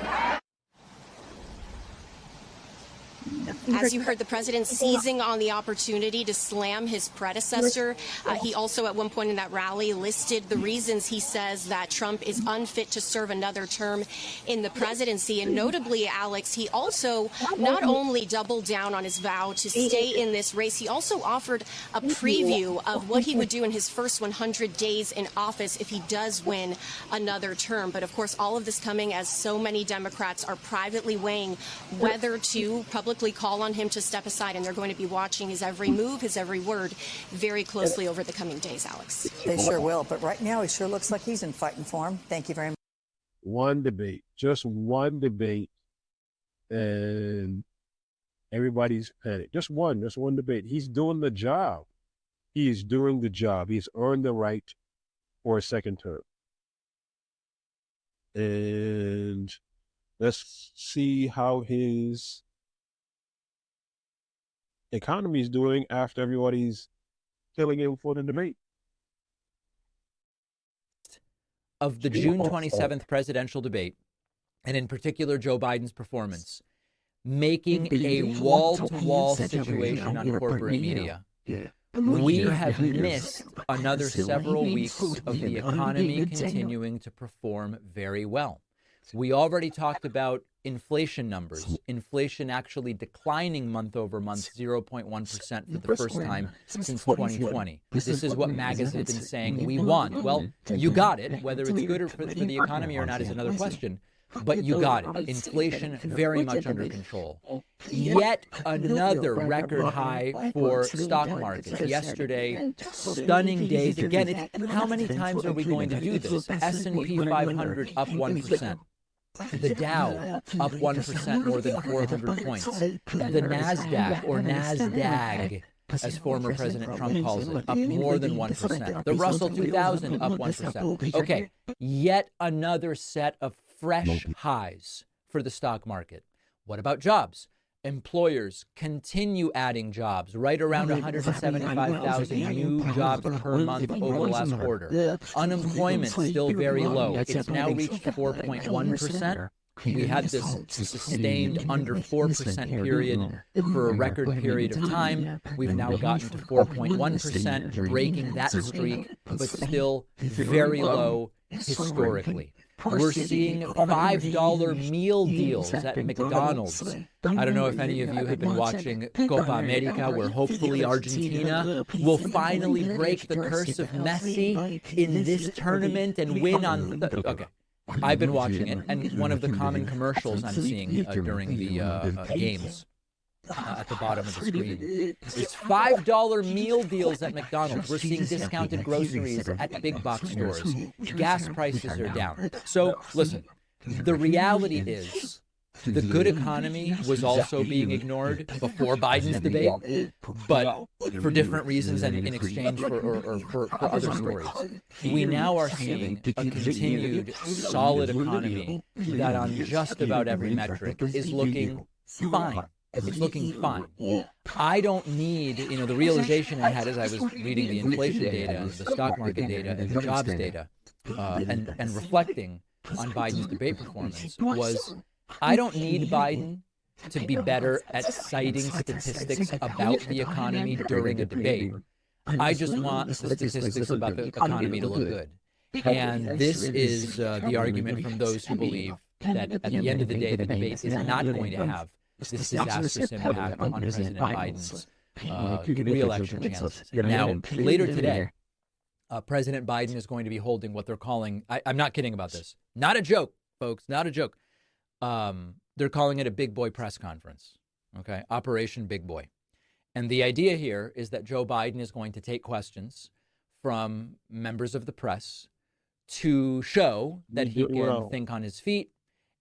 As you heard, the president seizing on the opportunity to slam his predecessor. He also, at one point in that rally, listed the reasons he says that Trump is unfit to serve another term in the presidency. And notably, Alex, he also not only doubled down on his vow to stay in this race, he also offered a preview of what he would do in his first 100 days in office if he does win another term. But of course, all of this coming as so many Democrats are privately weighing whether to publicly call on him to step aside, and they're going to be watching his every move, his every word very closely over the coming days, Alex. They sure will, but right now he sure looks like he's in fighting form. Thank you very much. One debate, just one debate, and everybody's panicked. Just one debate. He's doing the job. He's doing the job. He's earned the right for a second term. And let's see how his economy is doing after everybody's killing him for the debate. Of the June 27th presidential debate, and in particular Joe Biden's performance, making a wall-to-wall situation on corporate media. We have missed another several weeks of the economy continuing to perform very well. We already talked about inflation numbers. Inflation actually declining month over month, 0.1% for the first time since 2020. This is what Maga has been saying we want. Well, you got it. Whether it's good for the economy or not is another question. But you got it. Inflation very much under control. Yet another record high for stock markets. Yesterday, stunning days. Again, how many times are we going to do this? S&P 500 up 1%. The Dow up 1%, more than 400 points. The NASDAQ, or NASDAQ, as former President Trump calls it, up more than 1%. The Russell 2000 up 1%. Okay, yet another set of fresh highs for the stock market. What about jobs? Employers continue adding jobs, right around 175,000 new jobs per month over the last quarter. Unemployment still very low. It's now reached 4.1%. We had this sustained under 4% period for a record period of time. We've now gotten to 4.1%, breaking that streak, but still very low historically. We're seeing $5 meal deals at McDonald's. I don't know if any of you have been watching Copa America, where hopefully Argentina will finally break the curse of Messi in this tournament and win on... Okay. I've been watching it, and one of the common commercials I'm seeing during the games at the bottom of the screen is $5 meal deals at McDonald's. We're seeing discounted groceries at big box stores. Gas prices are down. So, listen, the reality is the good economy was also being ignored before Biden's debate, but for different reasons and in exchange for other stories. We now are seeing a continued solid economy that on just about every metric is looking fine. It's looking fine. I don't need, the realization I had as I was reading the inflation data and the stock market data and the jobs data and reflecting on Biden's debate performance was I don't need Biden to be better at citing statistics about the economy during a debate. I just want the statistics about the economy to look good. And this is the argument from those who believe that at the end of the day, the debate is not going to have this disastrous impact on President Biden's re-election chances. Now, later today, President Biden is going to be holding what they're calling, I'm not kidding about this, not a joke, folks, not a joke. They're calling it a big boy press conference, okay? Operation Big Boy. And the idea here is that Joe Biden is going to take questions from members of the press to show that he can think on his feet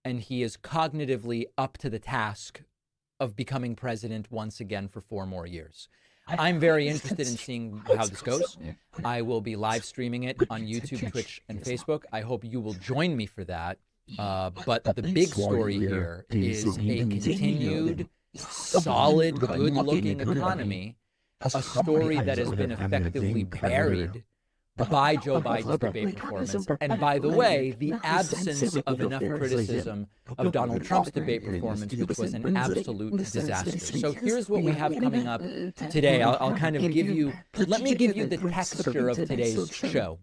and he is cognitively up to the task of becoming president once again for 4 more years. I'm very interested in seeing how this goes. I will be live streaming it on YouTube, Twitch, and Facebook. I hope you will join me for that. But the big story here is a continued, solid, good-looking economy, a story that has been effectively buried by Joe Biden's debate performance. And by the way, the absence of enough criticism of Donald Trump's debate performance, which was an absolute disaster. So here's what we have coming up today. I'll kind of give you, let me give you the texture of today's show.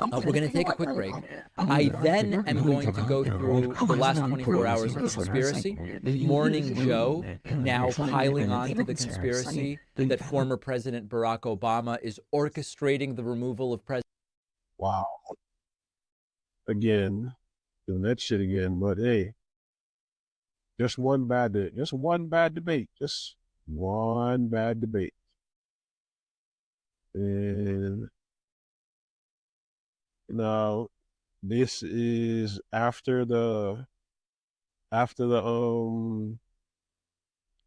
We're going to take a quick break. I then am going to go through the last 24 hours of conspiracy. Morning Joe now piling on to the conspiracy that former President Barack Obama is orchestrating the removal of President. Wow. Again, doing that shit again. But hey, just one bad debate. Just one bad debate. And now, this is after the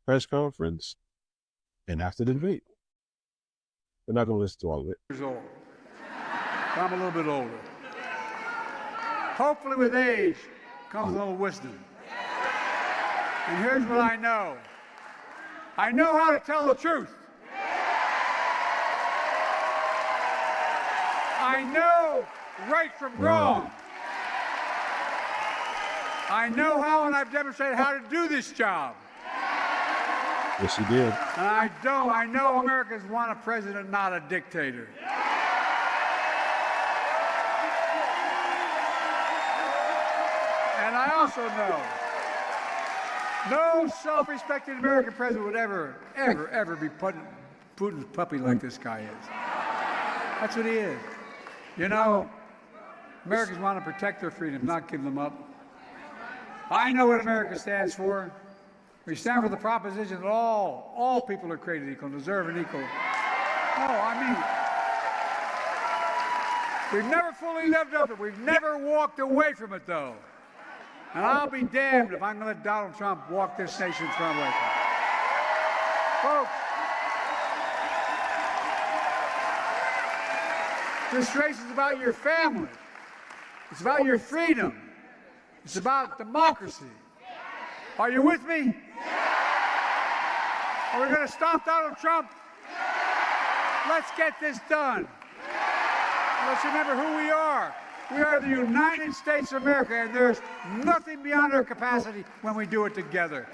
press conference and after the debate. We're not going to listen to all of it. Years old. I'm a little bit older. Hopefully with age comes a little wisdom. And here's what I know. I know how to tell the truth. I know right from wrong. I know how, and I've demonstrated how to do this job. Yes, you did. And I know Americans want a president, not a dictator. And I also know no self-respecting American president would ever be Putin's puppy like this guy is. That's what he is. You know, Americans want to protect their freedoms, not give them up. I know what America stands for. We stand for the proposition that all people are created equal and deserve an equal. We've never fully lived up to it. We've never walked away from it, though. And I'll be damned if I'm going to let Donald Trump walk this nation's front away from it. Folks, this race is about your family. It's about your freedom. It's about democracy. Are you with me? Are we going to stop Donald Trump? Let's get this done. Let's remember who we are. We are the United States of America, and there's nothing beyond our capacity when we do it together.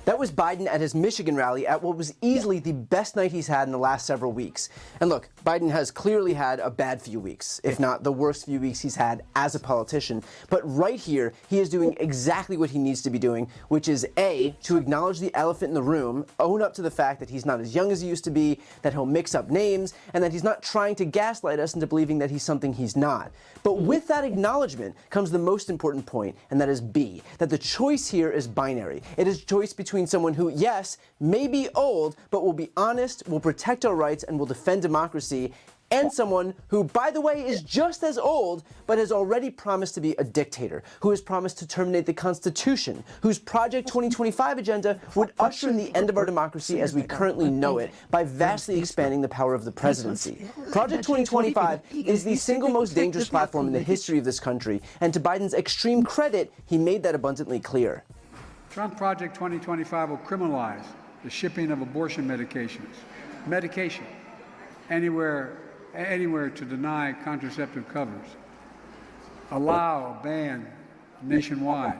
That was Biden at his Michigan rally at what was easily the best night he's had in the last several weeks. And look, Biden has clearly had a bad few weeks, if not the worst few weeks he's had as a politician. But right here, he is doing exactly what he needs to be doing, which is A, to acknowledge the elephant in the room, own up to the fact that he's not as young as he used to be, that he'll mix up names, and that he's not trying to gaslight us into believing that he's something he's not. But with that acknowledgement comes the most important point, and that is B, that the choice here is binary. It is a choice between someone who, yes, may be old, but will be honest, will protect our rights, and will defend democracy, and someone who, by the way, is just as old, but has already promised to be a dictator, who has promised to terminate the Constitution, whose Project 2025 agenda would usher in the end of our democracy as we currently know it by vastly expanding the power of the presidency. Project 2025 is the single most dangerous platform in the history of this country, and to Biden's extreme credit, he made that abundantly clear. Trump Project 2025 will criminalize the shipping of abortion medication, anywhere to deny contraceptive covers, allow a ban nationwide.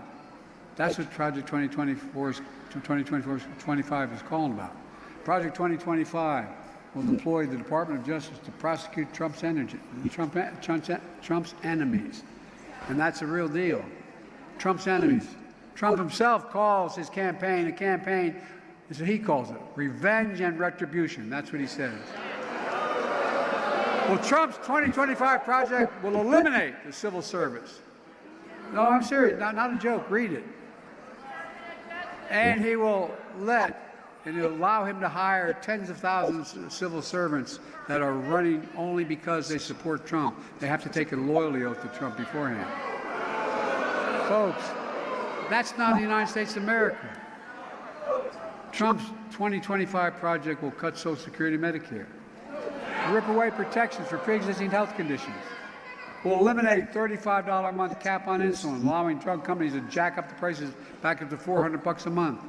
That's what Project 2025 is calling about. Project 2025 will deploy the Department of Justice to prosecute Trump's enemies. And that's a real deal. Trump's enemies. Trump himself calls his campaign a campaign, that's what he calls it, revenge and retribution. That's what he says. Well, Trump's 2025 project will eliminate the civil service. No, I'm serious, not a joke, read it. And he'll allow him to hire tens of thousands of civil servants that are running only because they support Trump. They have to take a loyalty oath to Trump beforehand. Folks, that's not the United States of America. Trump's 2025 project will cut Social Security and Medicare, rip away protections for pre-existing health conditions, will eliminate $35 a month cap on insulin, allowing drug companies to jack up the prices back up to $400 a month,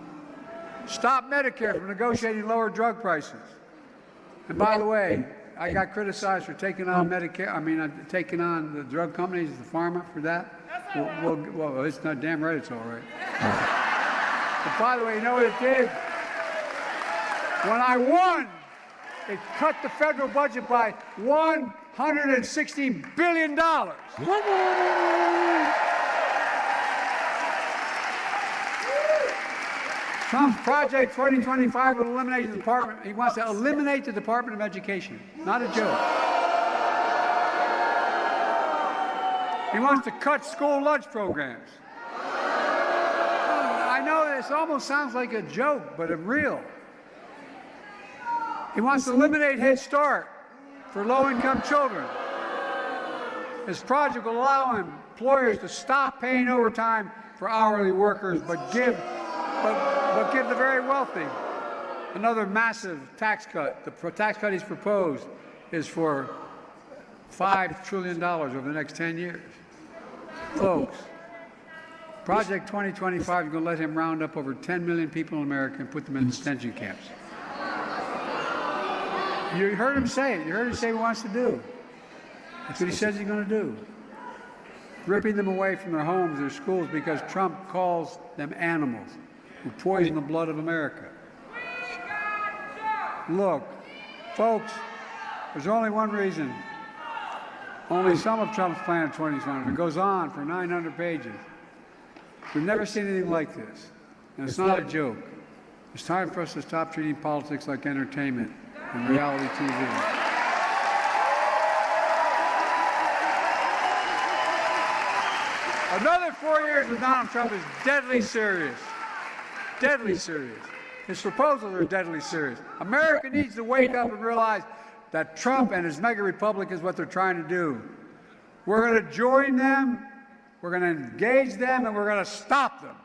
stop Medicare from negotiating lower drug prices, And by the way, I got criticized for taking on Medicare. Taking on the drug companies, the pharma for that. Well, it's not damn right. It's all right. But by the way, you know what it did? When I won, it cut the federal budget by $160 billion. Trump's Project 2025 will eliminate the department. He wants to eliminate the Department of Education. Not a joke. He wants to cut school lunch programs. I know this almost sounds like a joke, but it's real. He wants to eliminate Head Start for low-income children. His project will allow employers to stop paying overtime for hourly workers, but give the very wealthy another massive tax cut. The tax cut he's proposed is for $5 trillion over the next 10 years. Folks, Project 2025 is going to let him round up over 10 million people in America and put them in detention camps. You heard him say it. You heard him say what he wants to do. That's what he says he's going to do. Ripping them away from their homes, their schools, because Trump calls them animals who poison the blood of America. Look, folks, there's only one reason. Only some of Trump's plan 2020. It goes on for 900 pages. We've never seen anything like this. And it's not a joke. It's time for us to stop treating politics like entertainment and reality TV. Another 4 years with Donald Trump is deadly serious. Deadly serious. His proposals are deadly serious. America needs to wake up and realize that Trump and his mega republic is what they're trying to do. We're going to join them, we're going to engage them, and we're going to stop them.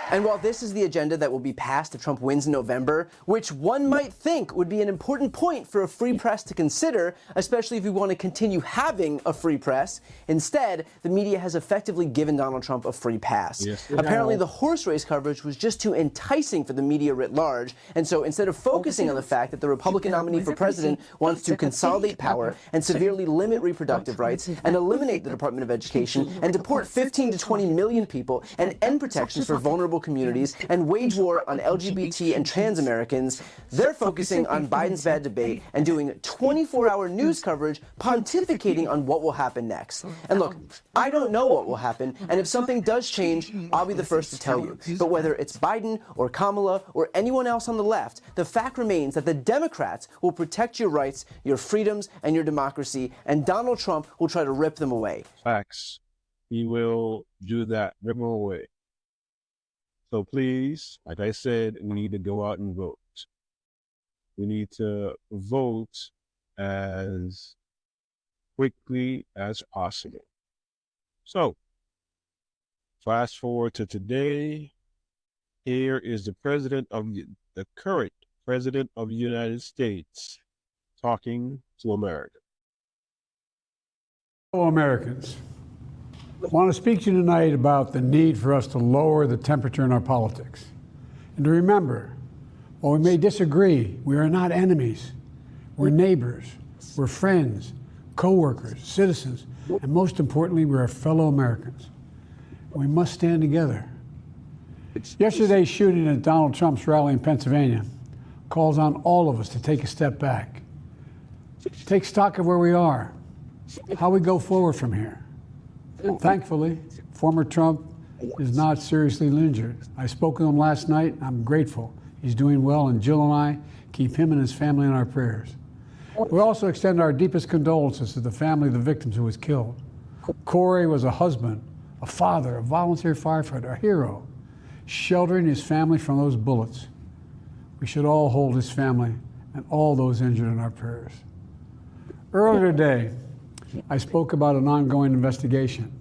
And while this is the agenda that will be passed if Trump wins in November, which one might think would be an important point for a free press to consider, especially if we want to continue having a free press, instead, the media has effectively given Donald Trump a free pass. Yes, apparently, the horse race coverage was just too enticing for the media writ large, and so instead of focusing on the fact that the Republican nominee for president wants to consolidate power and severely limit reproductive rights and eliminate the Department of Education and deport 15 to 20 million people and end protections for vulnerable communities and wage war on LGBT and trans Americans, they're focusing on Biden's bad debate and doing 24-hour news coverage pontificating on what will happen next. And look, I don't know what will happen, and if something does change, I'll be the first to tell you. But whether it's Biden or Kamala or anyone else on the left, the fact remains that the Democrats will protect your rights, your freedoms, and your democracy, and Donald Trump will try to rip them away. Facts. He will do that, rip them away. So please, like I said, we need to go out and vote. We need to vote as quickly as possible. So, fast forward to today. Here is the current president of the United States talking to America. Fellow Americans, I want to speak to you tonight about the need for us to lower the temperature in our politics. And to remember, while we may disagree, we are not enemies. We're neighbors, we're friends, co-workers, citizens, and most importantly, we're fellow Americans. We must stand together. Yesterday's shooting at Donald Trump's rally in Pennsylvania calls on all of us to take a step back. Take stock of where we are, how we go forward from here. Thankfully, former Trump is not seriously injured. I spoke with him last night. I'm grateful. He's doing well, and Jill and I keep him and his family in our prayers. We also extend our deepest condolences to the family of the victims who was killed. Corey was a husband, a father, a volunteer firefighter, a hero, sheltering his family from those bullets. We should all hold his family and all those injured in our prayers. Earlier today, I spoke about an ongoing investigation.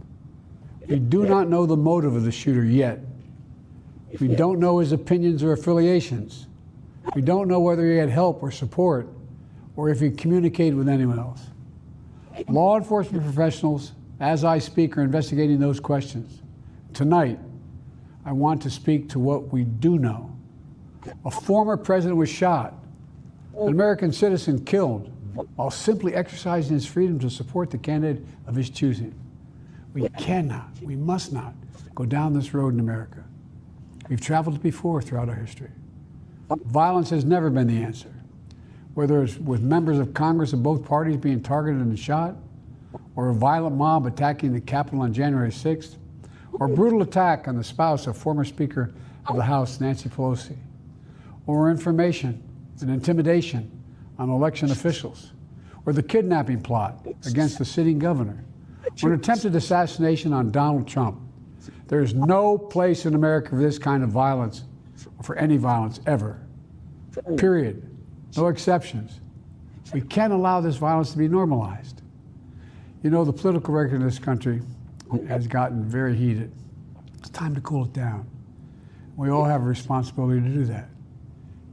We do not know the motive of the shooter yet. We don't know his opinions or affiliations. We don't know whether he had help or support, or if he communicated with anyone else. Law enforcement professionals, as I speak, are investigating those questions. Tonight, I want to speak to what we do know. A former president was shot. An American citizen killed while simply exercising his freedom to support the candidate of his choosing. We cannot, we must not go down this road in America. We've traveled before throughout our history. Violence has never been the answer. Whether it's with members of Congress of both parties being targeted and shot, or a violent mob attacking the Capitol on January 6th, or a brutal attack on the spouse of former Speaker of the House, Nancy Pelosi, or information and intimidation on election officials, or the kidnapping plot against the sitting governor, or an attempted assassination on Donald Trump. There is no place in America for this kind of violence, or for any violence ever. Period. No exceptions. We can't allow this violence to be normalized. You know, the political record in this country has gotten very heated. It's time to cool it down. We all have a responsibility to do that.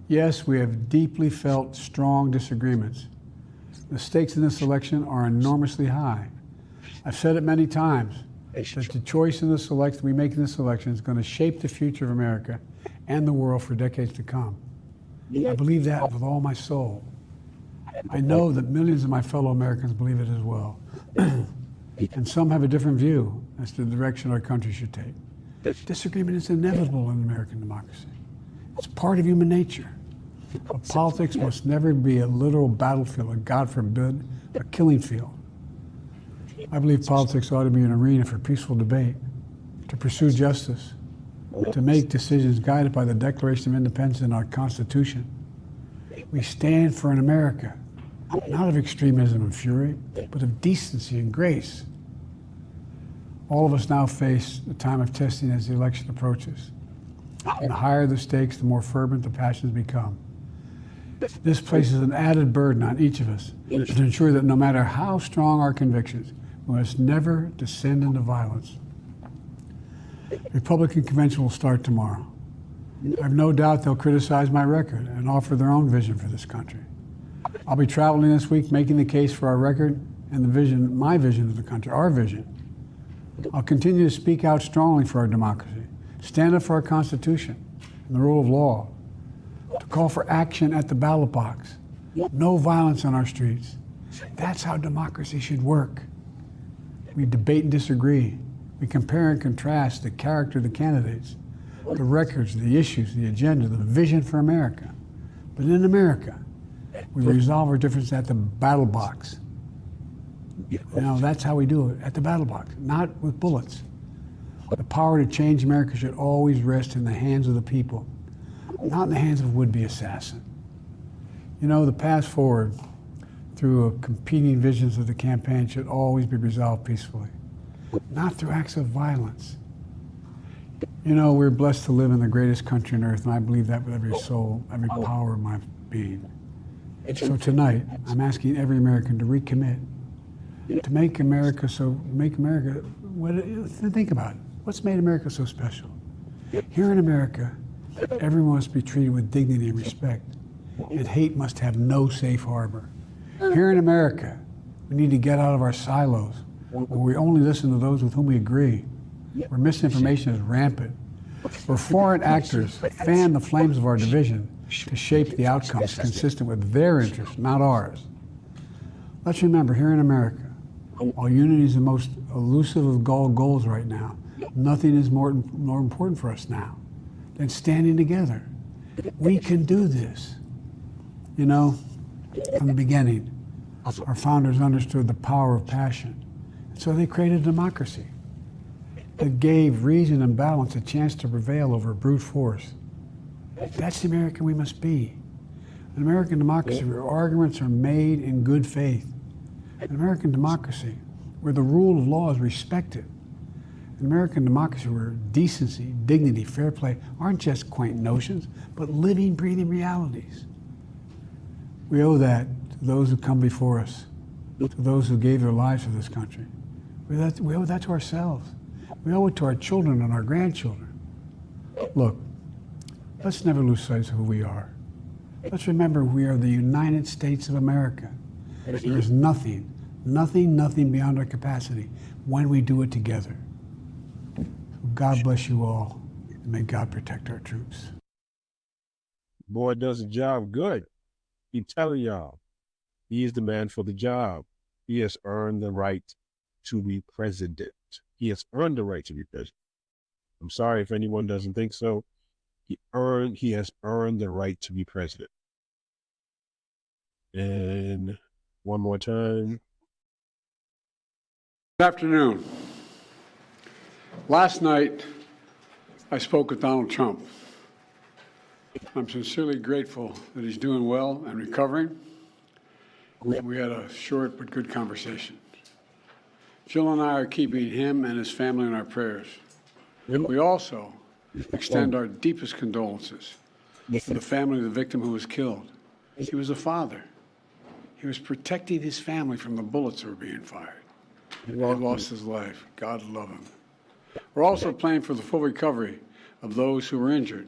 Yes, we have deeply felt strong disagreements. The stakes in this election are enormously high. I've said it many times that the choice in this election we make in this election is going to shape the future of America and the world for decades to come. I believe that with all my soul. I know that millions of my fellow Americans believe it as well. And some have a different view as to the direction our country should take. Disagreement is inevitable in American democracy. It's part of human nature. But politics must never be a literal battlefield, or God forbid, a killing field. I believe politics ought to be an arena for peaceful debate, to pursue justice, to make decisions guided by the Declaration of Independence and our Constitution. We stand for an America, not of extremism and fury, but of decency and grace. All of us now face the time of testing as the election approaches. And the higher the stakes, the more fervent the passions become. This places an added burden on each of us to ensure that no matter how strong our convictions, we must never descend into violence. The Republican convention will start tomorrow. I have no doubt they'll criticize my record and offer their own vision for this country. I'll be traveling this week making the case for our record and the vision, my vision of the country, our vision. I'll continue to speak out strongly for our democracy, stand up for our Constitution and the rule of law, to call for action at the ballot box, no violence on our streets. That's how democracy should work. We debate and disagree. We compare and contrast the character of the candidates, the records, the issues, the agenda, the vision for America. But in America, we resolve our differences at the battle box. You know, that's how we do it, at the battle box, not with bullets. The power to change America should always rest in the hands of the people, not in the hands of a would-be assassin. You know, the path forward through competing visions of the campaign should always be resolved peacefully, not through acts of violence. You know, we're blessed to live in the greatest country on earth, and I believe that with every soul, every power of my being. So tonight, I'm asking every American to recommit, to think about it. What's made America so special? Here in America, everyone must be treated with dignity and respect, and hate must have no safe harbor. Here in America, we need to get out of our silos, where we only listen to those with whom we agree, where misinformation is rampant, where foreign actors fan the flames of our division to shape the outcomes consistent with their interests, not ours. Let's remember, here in America, while unity is the most elusive of goals right now, nothing is more important for us now than standing together. We can do this. You know, from the beginning, our founders understood the power of passion. So they created a democracy that gave reason and balance a chance to prevail over brute force. That's the American we must be. An American democracy where arguments are made in good faith. An American democracy where the rule of law is respected. An American democracy where decency, dignity, fair play aren't just quaint notions, but living, breathing realities. We owe that to those who come before us, to those who gave their lives for this country. We owe that to ourselves. We owe it to our children and our grandchildren. Look, let's never lose sight of who we are. Let's remember we are the United States of America. There is nothing beyond our capacity when we do it together. God bless you all, and may God protect our troops. Boy, does the job good. He's telling y'all, he is the man for the job. He has earned the right to be president. He has earned the right to be president. I'm sorry if anyone doesn't think so. He has earned the right to be president. And one more time. Good afternoon. Last night, I spoke with Donald Trump. I'm sincerely grateful that he's doing well and recovering. And we had a short but good conversation. Jill and I are keeping him and his family in our prayers. We also extend our deepest condolences to the family of the victim who was killed. He was a father. He was protecting his family from the bullets that were being fired. He lost his life. God love him. We're also praying for the full recovery of those who were injured.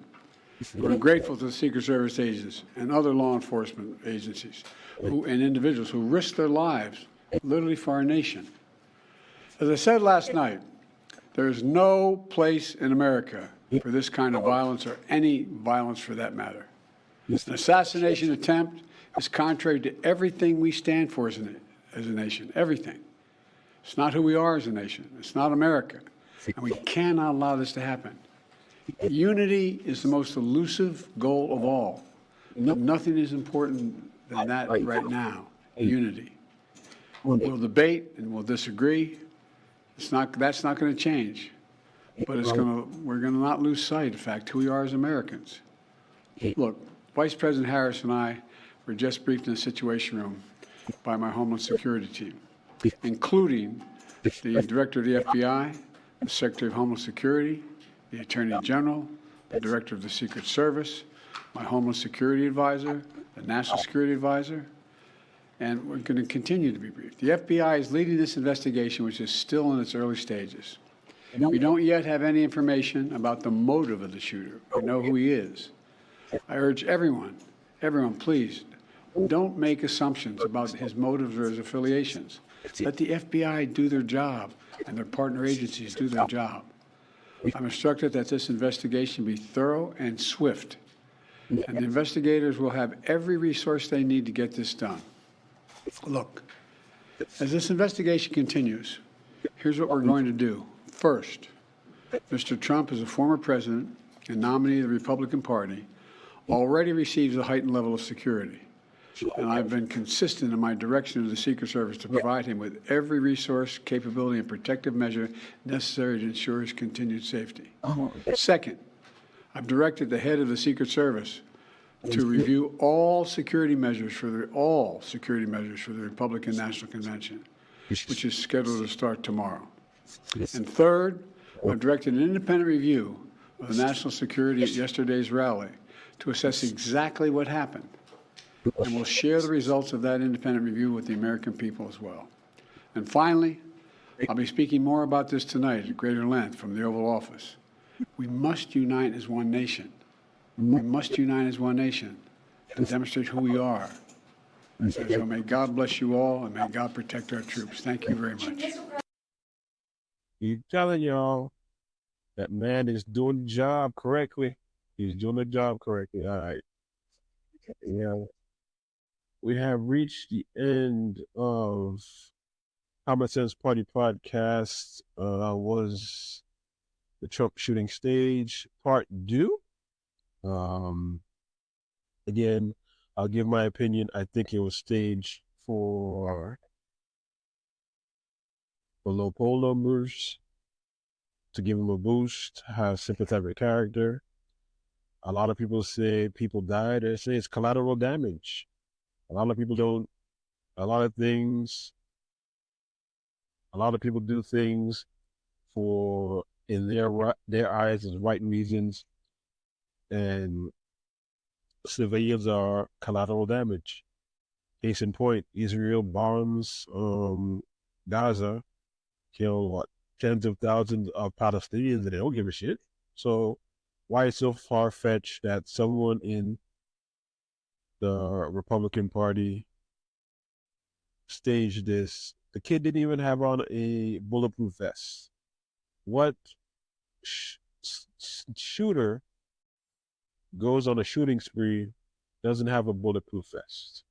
We're grateful to the Secret Service agents and other law enforcement agencies and individuals who risked their lives literally for our nation. As I said last night, there is no place in America for this kind of violence or any violence for that matter. An assassination attempt is contrary to everything we stand for as a nation, everything. It's not who we are as a nation. It's not America. And we cannot allow this to happen. Unity is the most elusive goal of all. Nothing is important than that right now, unity. We'll debate and we'll disagree. That's not going to change. But we're going to not lose sight of the fact who we are as Americans. Look, Vice President Harris and I were just briefed in the Situation Room by my Homeland Security team, including the Director of the FBI, the Secretary of Homeland Security, the Attorney General, the Director of the Secret Service, my Homeland Security Advisor, the National Security Advisor, and we're going to continue to be briefed. The FBI is leading this investigation, which is still in its early stages. We don't yet have any information about the motive of the shooter. We know who he is. I urge everyone, please, don't make assumptions about his motives or his affiliations. Let the FBI do their job and their partner agencies do their job. I'm instructed that this investigation be thorough and swift, and the investigators will have every resource they need to get this done. Look, as this investigation continues, here's what we're going to do. First, Mr. Trump, as a former president and nominee of the Republican Party, already receives a heightened level of security. And I've been consistent in my direction to the Secret Service to provide him with every resource, capability, and protective measure necessary to ensure his continued safety. Second, I've directed the head of the Secret Service to review all security measures for the Republican National Convention, which is scheduled to start tomorrow. And third, I've directed an independent review of the national security at yesterday's rally to assess exactly what happened. And we'll share the results of that independent review with the American people as well. And finally, I'll be speaking more about this tonight at greater length from the Oval Office. We must unite as one nation. We must unite as one nation to demonstrate who we are. So may God bless you all, and may God protect our troops. Thank you very much. He's telling y'all that man is doing the job correctly. He's doing the job correctly. All right. Yeah. We have reached the end of Common Sense Party Podcast. Was the Trump shooting stage part 2. Again, I'll give my opinion. I think it was staged for low poll numbers, to give him a boost, have sympathetic character. A lot of people say people died. They say it's collateral damage. A lot of people don't. A lot of people do things for, in their eyes, as right reasons, and civilians are collateral damage. Case in point, Israel bombs Gaza, kill tens of thousands of Palestinians, and they don't give a shit. So why it's so far-fetched that someone in the Republican Party staged this? The kid didn't even have on a bulletproof vest. What shooter goes on a shooting spree doesn't have a bulletproof vest.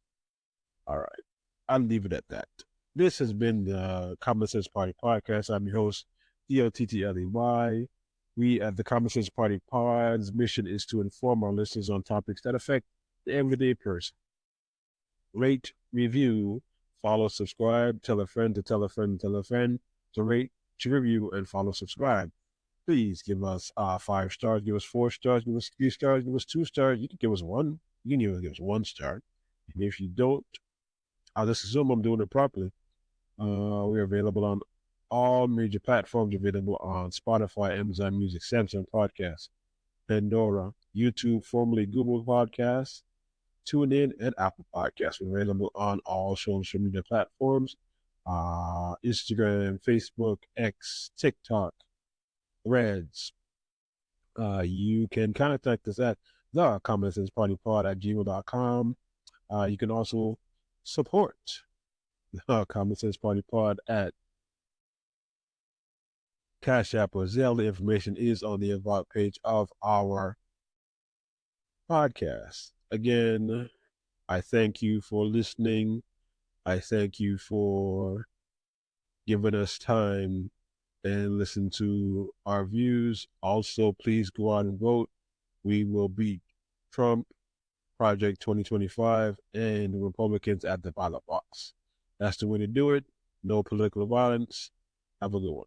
All right. I'll leave it at that. This has been the Common Sense Party Podcast. I'm your host, DLTTLEY. We at the Common Sense Party Pod's mission is to inform our listeners on topics that affect the everyday person. Rate, review, follow, subscribe, tell a friend to tell a friend to tell a friend to rate, to review, and follow, subscribe. Please give us 5 stars, give us 4 stars, give us 3 stars, give us 2 stars. You can give us 1. You can even give us 1 star. And if you don't, I'll just assume I'm doing it properly. We're available on all major platforms, available on Spotify, Amazon Music, Samsung Podcasts, Pandora, YouTube, formerly Google Podcasts, TuneIn, and Apple Podcasts. We're available on all social media platforms, Instagram, Facebook, X, TikTok, Threads. You can contact us at the Common Sense Party Pod at gmail.com. You can also support the Common Sense Party Pod at Cash App or Zelle. The information is on the About page of our podcast. Again, I thank you for listening. I thank you for giving us time and listen to our views. Also, please go out and vote. We will beat Trump, Project 2025, and the Republicans at the ballot box. That's the way to do it. No political violence. Have a good one.